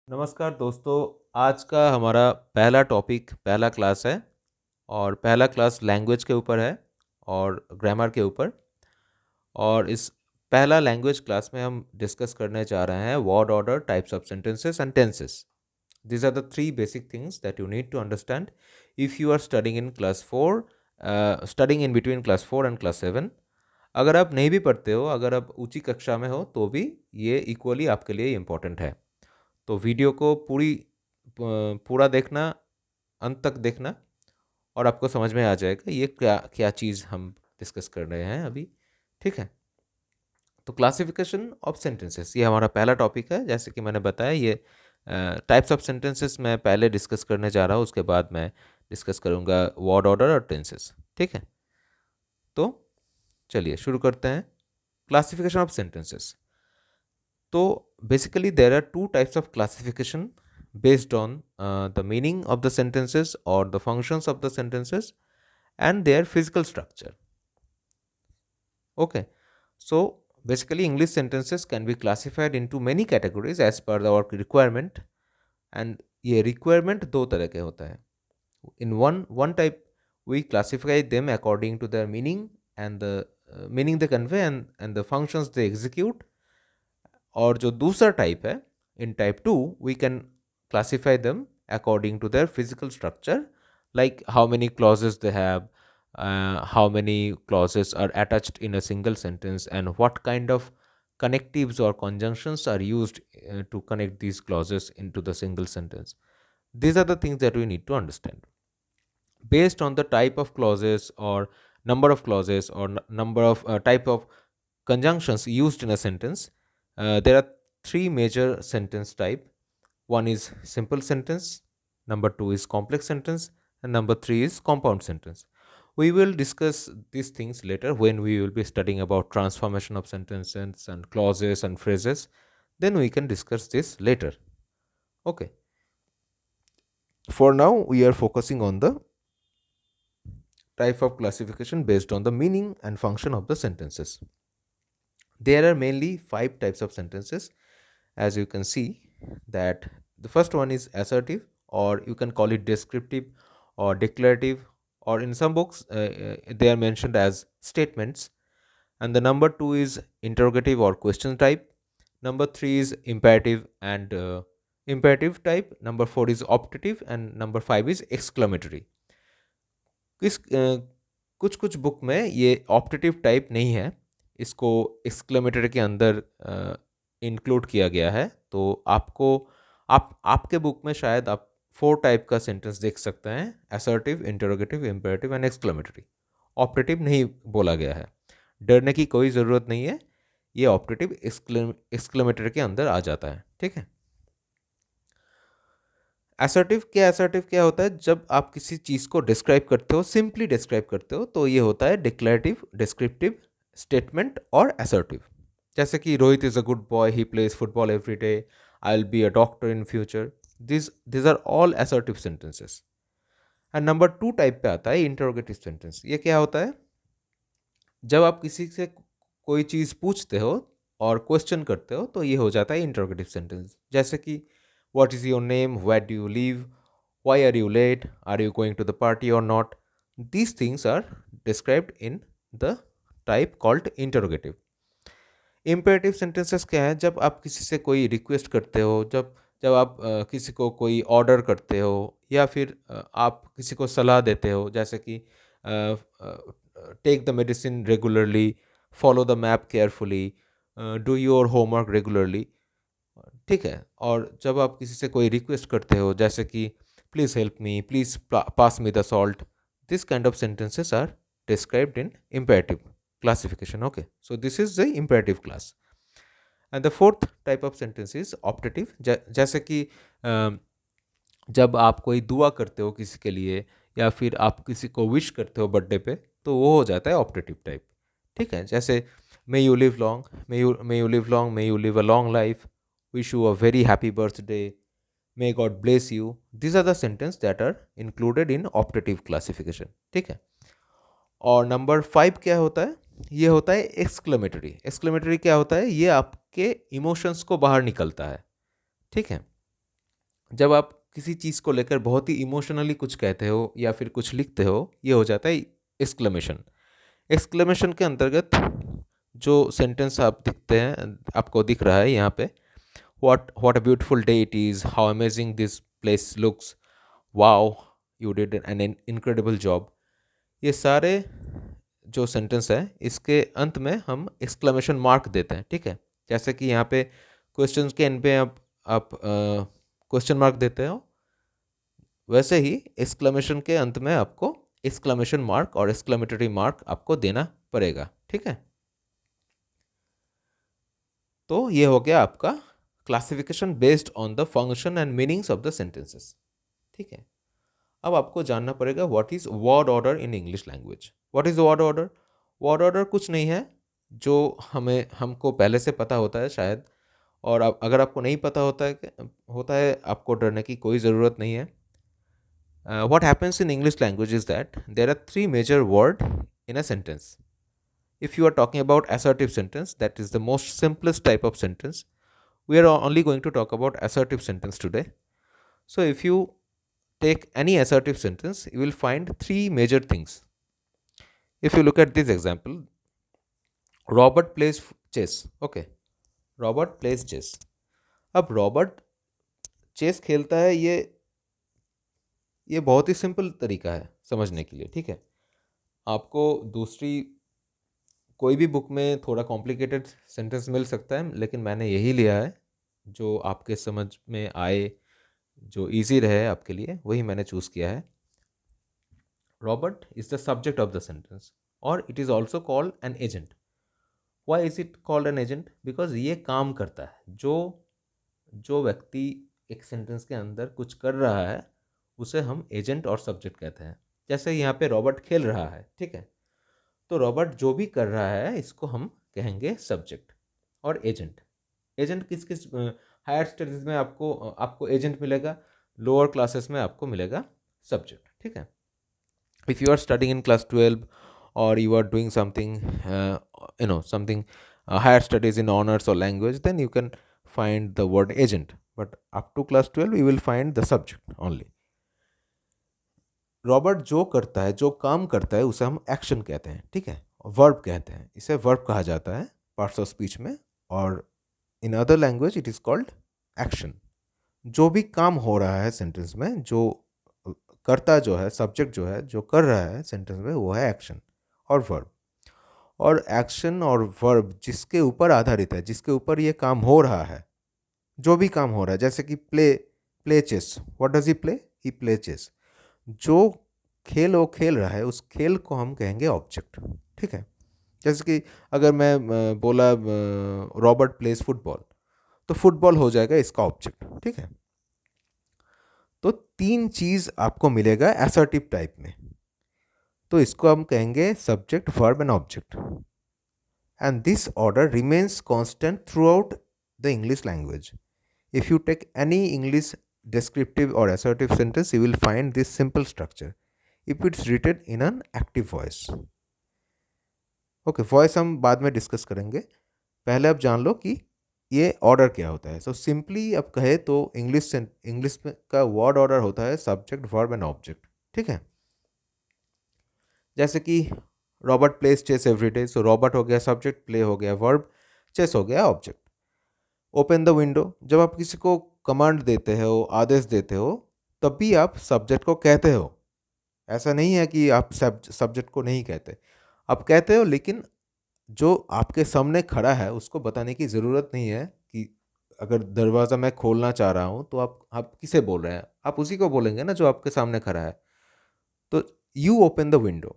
नमस्कार दोस्तों। आज का हमारा पहला क्लास है और पहला क्लास लैंग्वेज के ऊपर है और ग्रामर के ऊपर। और इस पहला लैंग्वेज क्लास में हम डिस्कस करने जा रहे हैं word order, types of sentences and tenses. These are the three basic things that you need to understand if you are studying in class 4, studying in between class 4 and class 7। अगर आप नहीं भी पढ़ते हो, अगर आप ऊंची कक्षा में हो तो भी ये इक्वली आपके लिए इम्पोर्टेंट है। तो वीडियो को पूरा देखना, अंत तक देखना, और आपको समझ में आ जाएगा ये क्या क्या चीज़ हम डिस्कस कर रहे हैं अभी। ठीक है, तो क्लासिफिकेशन ऑफ सेंटेंसेस ये हमारा पहला टॉपिक है। जैसे कि मैंने बताया, ये टाइप्स ऑफ सेंटेंसेस मैं पहले डिस्कस करने जा रहा हूँ, उसके बाद मैं डिस्कस करूँगा वर्ड ऑर्डर और टेंसेस। ठीक है, तो चलिए शुरू करते हैं। Classification of sentences. तो basically there are two types of classification based on the meaning of the sentences or the functions of the sentences and their physical structure. Okay, so basically English sentences can be classified into many categories as per our requirement, and ये requirement दो तरह के होता है। In one type we classify them according to their meaning and the meaning they convey and the functions they execute। और जो दूसरा type है, in type two we can classify them according to their physical structure, like how many clauses they have, how many clauses are attached in a single sentence, and what kind of connectives or conjunctions are used to connect these clauses into the single sentence. These are the things that we need to understand. Based on the type of clauses or number of clauses or number of type of conjunctions used in a sentence, there are three major sentence type. One is simple sentence, number two is complex sentence, and number three is compound sentence. We will discuss these things later when we will be studying about transformation of sentences and clauses and phrases. Then we can discuss this later. Okay, for now we are focusing on the type of classification based on the meaning and function of the sentences. There are mainly 5 types of sentences. As you can see, that the first one is assertive, or you can call it descriptive or declarative, or in some books they are mentioned as statements. And the number 2 is interrogative or question type. Number 3 is imperative and imperative type. Number 4 is optative, and number 5 is exclamatory. कुछ कुछ book में ये optative type नहीं है, इसको exclamatory के अंदर include किया गया है। तो आपके बुक में शायद आप 4 टाइप का सेंटेंस देख सकते हैं: assertive, interrogative, imperative and exclamatory. Optative नहीं बोला गया है, डरने की कोई ज़रूरत नहीं है, ये ऑप्टेटिव एक्सक्लेमेटरी के अंदर आ जाता है। ठीक है, असर्टिव क्या होता है? जब आप किसी चीज़ को डिस्क्राइब करते हो, सिंपली डिस्क्राइब करते हो, तो ये होता है डिक्लेरेटिव, डिस्क्रिप्टिव स्टेटमेंट और असर्टिव। जैसे कि Rohit is a good boy, he plays football every day, I will be a doctor in future. This are all assertive sentences. And number 2 type पे आता है इंटरोगेटिव सेंटेंस। ये क्या होता है? जब आप किसी से कोई चीज़ पूछते हो और क्वेश्चन करते हो, तो ये हो जाता है इंटरोगेटिव सेंटेंस। जैसे कि what is your name, where do you live, why are you late, are you going to the party or not? These things are described in the type called interrogative. Imperative sentences क्या है? जब आप किसी से कोई request करते हो, जब जब आप किसी को कोई ऑर्डर करते हो, या फिर आप किसी को सलाह देते हो, जैसे कि take the medicine regularly, follow the map carefully, do your homework regularly. ठीक है, और जब आप किसी से कोई रिक्वेस्ट करते हो, जैसे कि please help me, please pass me the salt, this kind of sentences are described in imperative classification. Okay, so this is the imperative class. And the fourth type of sentence is optative. जैसे कि जब आप कोई दुआ करते हो किसी के लिए, या फिर आप किसी को विश करते हो बर्थडे पे, तो वो हो जाता है ऑप्टेटिव टाइप। ठीक है, जैसे may you live long, may you live long, may you live a long life, wish you a very happy birthday, may God bless you. This are the sentence that are included in optative classification. ठीक है, और number 5 क्या होता है? ये होता है exclamatory. Exclamatory क्या होता है? ये आपके इमोशंस को बाहर निकलता है। ठीक है, जब आप किसी चीज़ को लेकर बहुत ही इमोशनली कुछ कहते हो या फिर कुछ लिखते हो, ये हो जाता है एक्सक्लेमेशन। एक्सक्लेमेशन के अंतर्गत जो सेंटेंस आप दिखते हैं, आपको दिख रहा है यहाँ पे, what a beautiful day it is, how amazing this place looks, wow you did an incredible job, ये सारे जो सेंटेंस है इसके अंत में हम एक्सक्लेमेशन मार्क देते हैं, ठीक है। जैसे कि यहाँ पे क्वेश्चन के एंड पे आप क्वेश्चन मार्क देते हो, वैसे ही एक्सक्लेमेशन के अंत में आपको एक्सक्लेमेशन मार्क और एक्सक्लेमेटरी मार्क आपको देना पड़ेगा, ठीक है। तो ये हो गया आपका classification based on the function and meanings of the sentences, ठीक है। अब आपको जानना पड़ेगा what is word order in English language. What is word order? Word order कुछ नहीं है जो हमको पहले से पता होता है शायद, और अगर आपको नहीं पता होता है आपको डरने की कोई ज़रूरत नहीं है। What happens in English language is that there are three major words in a sentence. If you are talking about assertive sentence, that is the most simplest type of sentence. We are only going to talk about assertive sentence today. So if you take any assertive sentence, you will find three major things. If you look at this example, Robert plays chess. Okay, Robert plays chess. अब Robert chess खेलता है, ये बहुत ही simple तरीका है समझने के लिए, ठीक है। आपको दूसरी कोई भी बुक में थोड़ा कॉम्प्लिकेटेड सेंटेंस मिल सकता है, लेकिन मैंने यही लिया है जो आपके समझ में आए, जो इजी रहे आपके लिए, वही मैंने चूज़ किया है। Robert is the subject of the sentence और it is also called an agent. Why is it called an agent? Because ये काम करता है, जो व्यक्ति एक सेंटेंस के अंदर कुछ कर रहा है उसे हम एजेंट और सब्जेक्ट कहते हैं। जैसे यहाँ पे रॉबर्ट खेल रहा है, ठीक है, तो रॉबर्ट जो भी कर रहा है इसको हम कहेंगे सब्जेक्ट और एजेंट। एजेंट किस किस हायर स्टडीज़ में आपको एजेंट मिलेगा, लोअर क्लासेस में आपको मिलेगा सब्जेक्ट, ठीक है। If you are studying in class 12 or you are doing something something higher studies in honors or language, then you can find the word agent, but up to class 12 you will find the subject only. Robert जो करता है, जो काम करता है, उसे हम action कहते हैं, ठीक है, वर्ब कहते हैं, इसे वर्ब कहा जाता है पार्ट्स ऑफ स्पीच में, और in other language it is called action. जो भी काम हो रहा है सेंटेंस में, जो करता जो है, सब्जेक्ट जो है, जो कर रहा है सेंटेंस में, वो है एक्शन और वर्ब। और एक्शन और वर्ब जिसके ऊपर आधारित है, जिसके ऊपर ये काम हो रहा है, जो भी काम हो रहा है, जैसे कि play chess, what does he play? He play chess. जो खेल वो खेल रहा है, उस खेल को हम कहेंगे ऑब्जेक्ट, ठीक है। जैसे कि अगर मैं बोला रॉबर्ट प्लेज फुटबॉल, तो फुटबॉल हो जाएगा इसका ऑब्जेक्ट, ठीक है। तो तीन चीज़ आपको मिलेगा असर्टिव टाइप में, तो इसको हम कहेंगे subject, verb and object, and this order remains constant through out the English language. If you take any English descriptive or assertive sentence, you will find this simple structure if it's written in an active voice. Okay, voice हम बाद में discuss करेंगे, पहले आप जान लो कि ये order क्या होता है। सो सिंपली अब कहे तो इंग्लिश में का वर्ड ऑर्डर होता है सब्जेक्ट, वर्ब एंड ऑब्जेक्ट, ठीक है। जैसे कि Robert plays chess every day, so Robert हो गया सब्जेक्ट, प्ले हो गया वर्ब, चेस हो गया ऑब्जेक्ट। ओपन द विंडो, जब आप किसी को कमांड देते हो, आदेश देते हो, तब भी आप सब्जेक्ट को कहते हो। ऐसा नहीं है कि आप सब्जेक्ट को नहीं कहते, आप कहते हो, लेकिन जो आपके सामने खड़ा है उसको बताने की ज़रूरत नहीं है कि अगर दरवाज़ा मैं खोलना चाह रहा हूँ तो आप किसे बोल रहे हैं, आप उसी को बोलेंगे ना जो आपके सामने खड़ा है। तो यू ओपन द विंडो,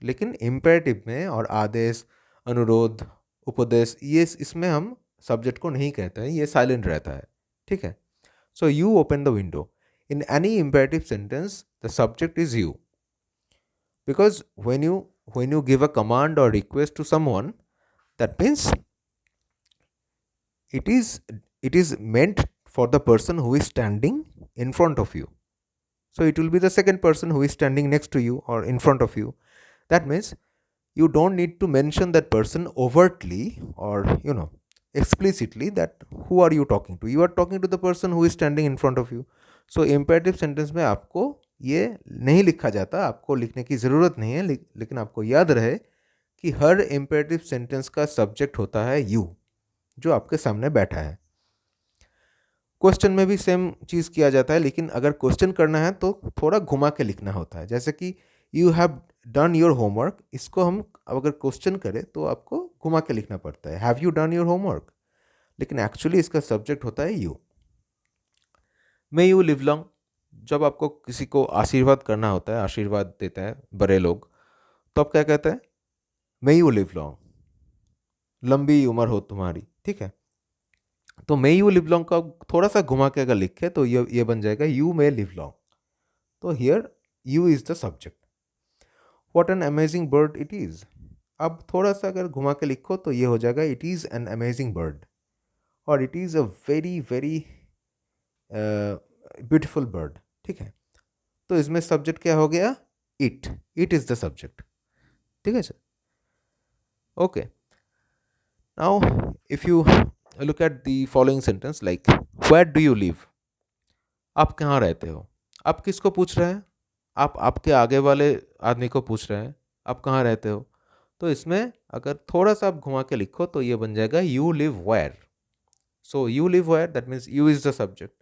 लेकिन इम्पेरेटिव में और आदेश, अनुरोध, उपदेश, ये इसमें हम सब्जेक्ट को नहीं कहते हैं, ये साइलेंट रहता है, ठीक है। So you open the window, in any imperative sentence the subject is you, because when you give a command or request to someone, that means it is meant for the person who is standing in front of you. So it will be the second person who is standing next to you or in front of you. That means you don't need to mention that person overtly or explicitly that who are you talking to. You are talking to the person who is standing in front of you. So imperative sentence में आपको ये नहीं लिखा जाता, आपको लिखने की ज़रूरत नहीं है, लेकिन आपको याद रहे कि हर इम्पेरेटिव सेंटेंस का सब्जेक्ट होता है यू, जो आपके सामने बैठा है। क्वेश्चन में भी सेम चीज़ किया जाता है, लेकिन अगर क्वेश्चन करना है तो थोड़ा घुमा के लिखना होता है। जैसे कि you have done your homework, इसको हम अगर क्वेश्चन करें तो आपको घुमा के लिखना पड़ता है, have you done your homework, लेकिन एक्चुअली इसका सब्जेक्ट होता है you. May you live long, जब आपको किसी को आशीर्वाद करना होता है, आशीर्वाद देते हैं बड़े लोग, तो आप क्या कहते हैं? मे यू लिव लॉन्ग, लंबी उम्र हो तुम्हारी, ठीक है। तो मे यू लिव लॉन्ग का थोड़ा सा घुमा के अगर लिखे तो ये बन जाएगा यू मे लिव लॉन्ग। तो here you is the subject. What an amazing bird it is, अब थोड़ा सा अगर घुमा के लिखो तो ये हो जाएगा it is an amazing bird, और it is a very very beautiful bird, ठीक है। तो इसमें सब्जेक्ट क्या हो गया? It, it is the subject, ठीक है sir. Okay, now if you look at the following sentence like where do you live, आप कहाँ रहते हो? आप किसको पूछ रहे हैं? आप आपके आगे वाले आदमी को पूछ रहे हैं आप कहाँ रहते हो। तो इसमें अगर थोड़ा सा आप घुमा के लिखो तो ये बन जाएगा you live where. So you live where, that means you is the subject.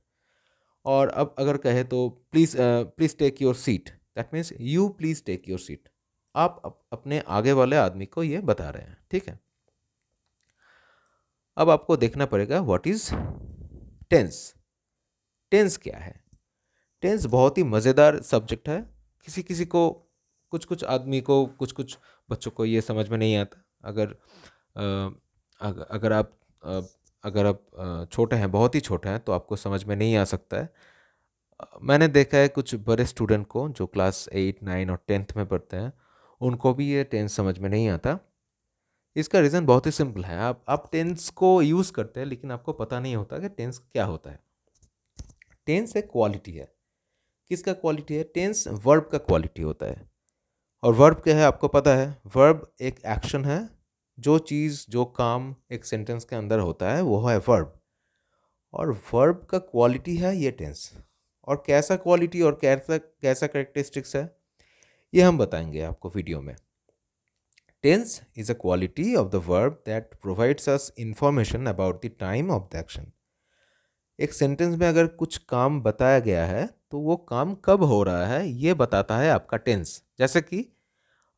और अब अगर कहे तो please please take your seat, that means you please take your seat. आप अपने आगे वाले आदमी को ये बता रहे हैं, ठीक है। अब आपको देखना पड़ेगा व्हाट इज़ टेंस। टेंस क्या है? टेंस बहुत ही मज़ेदार सब्जेक्ट है। किसी किसी को, कुछ कुछ आदमी को, कुछ कुछ बच्चों को ये समझ में नहीं आता। अगर अगर आप अगर आप छोटे हैं, बहुत ही छोटे हैं, तो आपको समझ में नहीं आ सकता है। मैंने देखा है कुछ बड़े स्टूडेंट को जो क्लास 8, 9 और 10th में पढ़ते हैं, उनको भी ये टेंस समझ में नहीं आता। इसका रीज़न बहुत ही सिंपल है। आप टेंस को यूज़ करते हैं लेकिन आपको पता नहीं होता कि टेंस क्या होता है। टेंस एक क्वालिटी है। किसका क्वालिटी है? टेंस वर्ब का क्वालिटी होता है। और वर्ब क्या है आपको पता है? वर्ब एक एक्शन है। जो चीज़, जो काम एक सेंटेंस के अंदर होता है वो है वर्ब, और वर्ब का क्वालिटी है ये टेंस। और कैसा क्वालिटी और कैसा कैसा कैरेक्टरिस्टिक्स है ये हम बताएंगे आपको वीडियो में। Tense is a quality of the verb that provides us information about the time of the action. एक सेंटेंस में अगर कुछ काम बताया गया है तो वो काम कब हो रहा है ये बताता है आपका टेंस। जैसे कि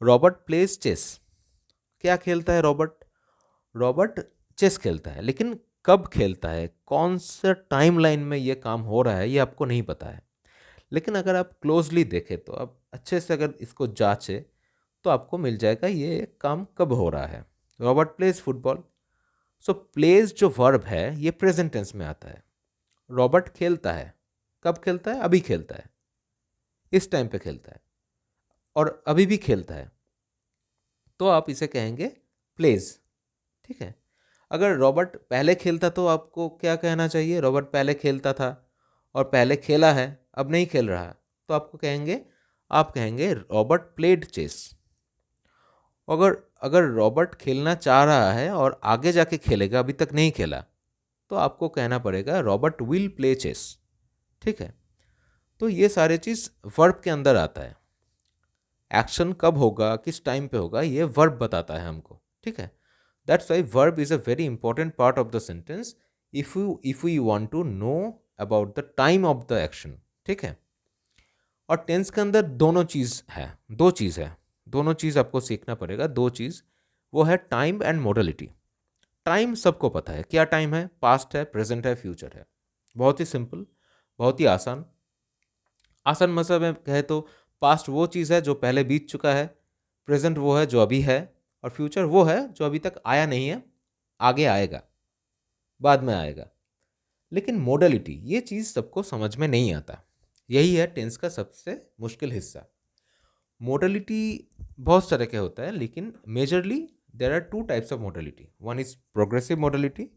रॉबर्ट प्लेज चेस। क्या खेलता है रॉबर्ट? रॉबर्ट चेस खेलता है, लेकिन कब खेलता है, कौन सा टाइम लाइन में ये काम हो रहा है ये आपको नहीं पता है। लेकिन अगर आप क्लोजली देखें, तो आप अच्छे से अगर इसको जांचें, तो आपको मिल जाएगा ये काम कब हो रहा है। Robert plays football. So plays जो वर्ब है ये प्रेजेंट टेंस में आता है। रॉबर्ट खेलता है, कब खेलता है? अभी खेलता है, इस टाइम पे खेलता है, और अभी भी खेलता है, तो आप इसे कहेंगे प्लेज, ठीक है। अगर रॉबर्ट पहले खेलता तो आपको क्या कहना चाहिए? रॉबर्ट पहले खेलता था और पहले खेला है, अब नहीं खेल रहा, तो आपको कहेंगे, आप कहेंगे रॉबर्ट प्लेड चेस। अगर अगर रॉबर्ट खेलना चाह रहा है और आगे जाके खेलेगा, अभी तक नहीं खेला, तो आपको कहना पड़ेगा रॉबर्ट विल प्ले चेस, ठीक है। तो ये सारे चीज़ वर्ब के अंदर आता है। एक्शन कब होगा, किस टाइम पे होगा, ये वर्ब बताता है हमको, ठीक है। That's why verb is a very important part of the sentence if you want to know about the time of the action, ठीक है। और टेंस के अंदर दोनों चीज़ है, दो चीज़ है, दोनों चीज़ आपको सीखना पड़ेगा। दो चीज़ वो है टाइम एंड मोडलिटी। टाइम सबको पता है, क्या टाइम है? पास्ट है, प्रेजेंट है, फ्यूचर है। बहुत ही सिंपल, बहुत ही आसान। आसान मतलब में कहे तो पास्ट वो चीज़ है जो पहले बीत चुका है, प्रेजेंट वो है जो अभी है, और फ्यूचर वो है जो अभी तक आया नहीं है, आगे आएगा, बाद में आएगा। लेकिन मोडलिटी ये चीज़ सबको समझ में नहीं आता। यही है टेंस का सबसे मुश्किल हिस्सा। मोडलिटी बहुत तरह के होता है, लेकिन majorly there are two types of modality. One is progressive modality.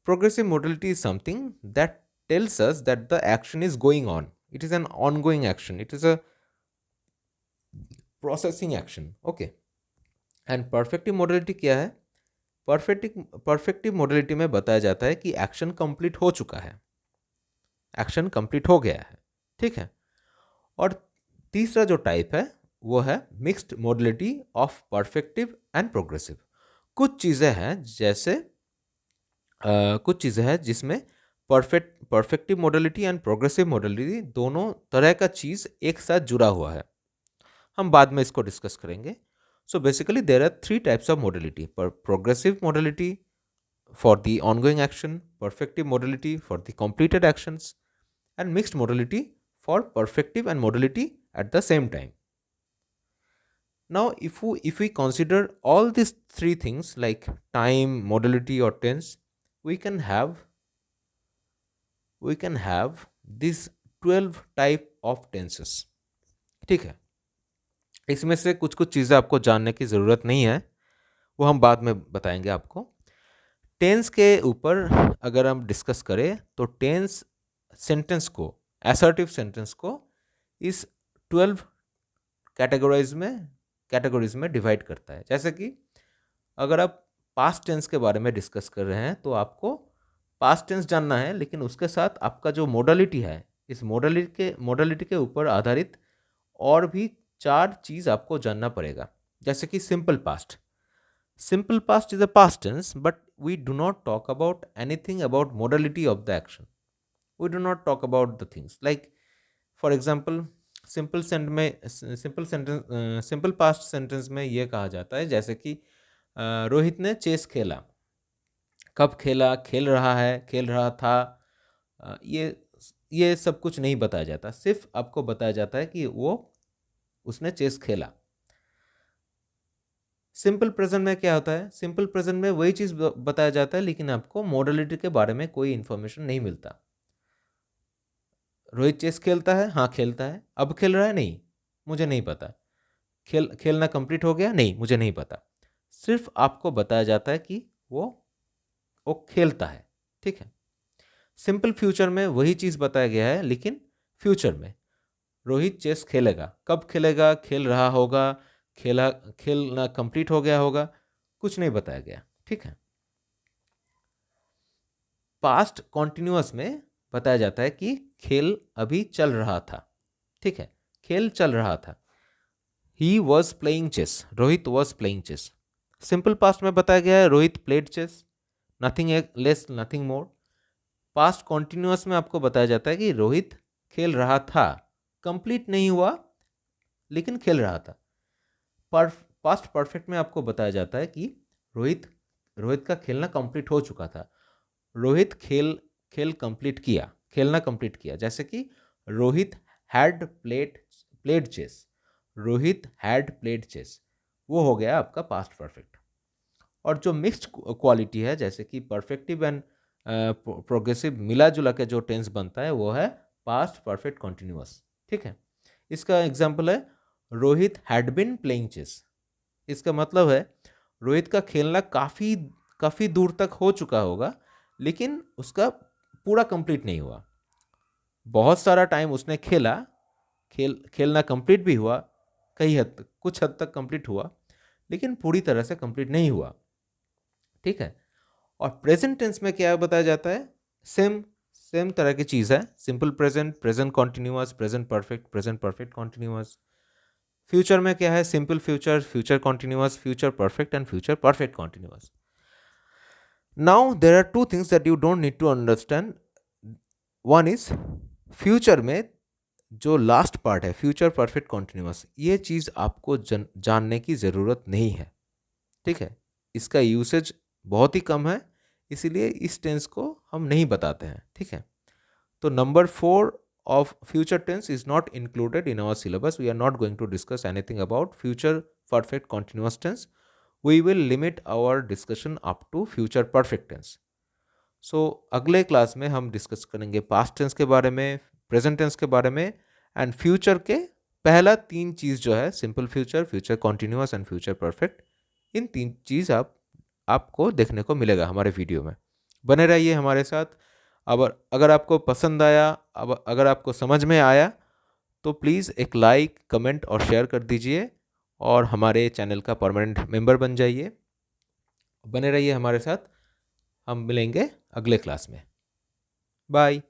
Progressive modality is something that tells us that the action is going on. It is an ongoing action. It is a processing action. Okay. And perfective modality क्या है? Perfective modality में बताया जाता है कि action complete हो चुका है, एक्शन कंप्लीट हो गया है, ठीक है। और तीसरा जो टाइप है वो है mixed modality of perfective and progressive. कुछ चीज़ें हैं जैसे कुछ चीज़ें हैं जिसमें perfective modality and progressive modality दोनों तरह का चीज़ एक साथ जुड़ा हुआ है। हम बाद में इसको डिस्कस करेंगे। So basically there are three types of modality: progressive modality for the ongoing action, perfective modality for the completed actions, and mixed modality for perfective and modality at the same time. Now if we consider all these three things like time, modality or tense, we can have these 12 type of tenses, ठीक है। इसमें से कुछ कुछ चीज़ें आपको जानने की ज़रूरत नहीं है, वो हम बाद में बताएंगे आपको। टेंस के ऊपर अगर हम डिस्कस करें तो टेंस सेंटेंस को, असर्टिव सेंटेंस को इस 12 कैटेगरीज में डिवाइड करता है। जैसे कि अगर आप पास्ट टेंस के बारे में डिस्कस कर रहे हैं तो आपको पास्ट टेंस जानना है, लेकिन उसके साथ आपका जो मोडालिटी है, इस मोडालिटी के ऊपर आधारित और भी 4 चीज़ आपको जानना पड़ेगा। जैसे कि simple past is a past tense, but we do not talk about anything about modality of the action. We do not talk about the things like, for example, simple past sentence में ये कहा जाता है जैसे कि रोहित ने chess खेला। कब खेला, खेल रहा है, खेल रहा था, ये सब कुछ नहीं बताया जाता। सिर्फ आपको बताया जाता है कि उसने चेस खेला। सिंपल प्रेजेंट में क्या होता है? सिंपल प्रेजेंट में वही चीज़ बताया जाता है, लेकिन आपको मॉडलिटी के बारे में कोई इन्फॉर्मेशन नहीं मिलता। रोहित चेस खेलता है, हाँ खेलता है। अब खेल रहा है, नहीं, मुझे नहीं पता। खेलना कंप्लीट हो गया, नहीं, मुझे नहीं पता। सिर्फ आपको बताया जाता है कि वो खेलता है, ठीक है। सिंपल फ्यूचर में वही चीज़ बताया गया है, लेकिन फ्यूचर में रोहित चेस खेलेगा। कब खेलेगा, खेल रहा होगा, खेलना कंप्लीट हो गया होगा, कुछ नहीं बताया गया, ठीक है। पास्ट कॉन्टिन्यूअस में बताया जाता है कि खेल अभी चल रहा था, ठीक है, खेल चल रहा था। He was playing chess, Rohit was playing chess. Simple past में बताया गया है Rohit played chess, nothing less nothing more. Past continuous में आपको बताया जाता है कि रोहित खेल रहा था, कंप्लीट नहीं हुआ लेकिन खेल रहा था। पास्ट परफेक्ट में आपको बताया जाता है कि रोहित का खेलना कंप्लीट हो चुका था। रोहित खेलना कंप्लीट किया। जैसे कि Rohit had played chess, Rohit had played chess, वो हो गया आपका पास्ट परफेक्ट। और जो मिक्स्ड क्वालिटी है, जैसे कि परफेक्टिव एंड प्रोग्रेसिव मिला जुला के जो टेंस बनता है, वो है पास्ट परफेक्ट कॉन्टिन्यूअस, ठीक है। इसका एग्जाम्पल है Rohit had been playing chess. इसका मतलब है रोहित का खेलना काफ़ी दूर तक हो चुका होगा, लेकिन उसका पूरा कंप्लीट नहीं हुआ। बहुत सारा टाइम उसने खेलना कंप्लीट भी हुआ, कुछ हद तक कंप्लीट हुआ, लेकिन पूरी तरह से कंप्लीट नहीं हुआ, ठीक है। और प्रेजेंट टेंस में क्या बताया जाता है? सेम तरह की चीज़ है। Simple present, present continuous, present perfect continuous. Future में क्या है? Simple future, future continuous, future perfect and future perfect continuous. Now there are 2 things that you don't need to understand. One is future में जो last part है, future perfect continuous, ये चीज़ आपको जानने की ज़रूरत नहीं है, ठीक है। इसका यूसेज बहुत ही कम है, इसीलिए इस टेंस को हम नहीं बताते हैं, ठीक है। तो number 4 of future tense is not included in our syllabus. We are not going to discuss anything about future perfect continuous tense. We will limit our discussion up to future perfect tense. So अगले class में हम discuss करेंगे past tense के बारे में, present tense के बारे में, एंड फ्यूचर के पहला 3 चीज़ जो है, simple future, future continuous and future perfect, इन 3 चीज़ आपको देखने को मिलेगा हमारे वीडियो में। बने रहिए हमारे साथ। अब अगर आपको पसंद आया, अब अगर आपको समझ में आया, तो प्लीज़ एक लाइक, कमेंट और शेयर कर दीजिए, और हमारे चैनल का परमानेंट मेंबर बन जाइए। बने रहिए हमारे साथ। हम मिलेंगे अगले क्लास में। बाय।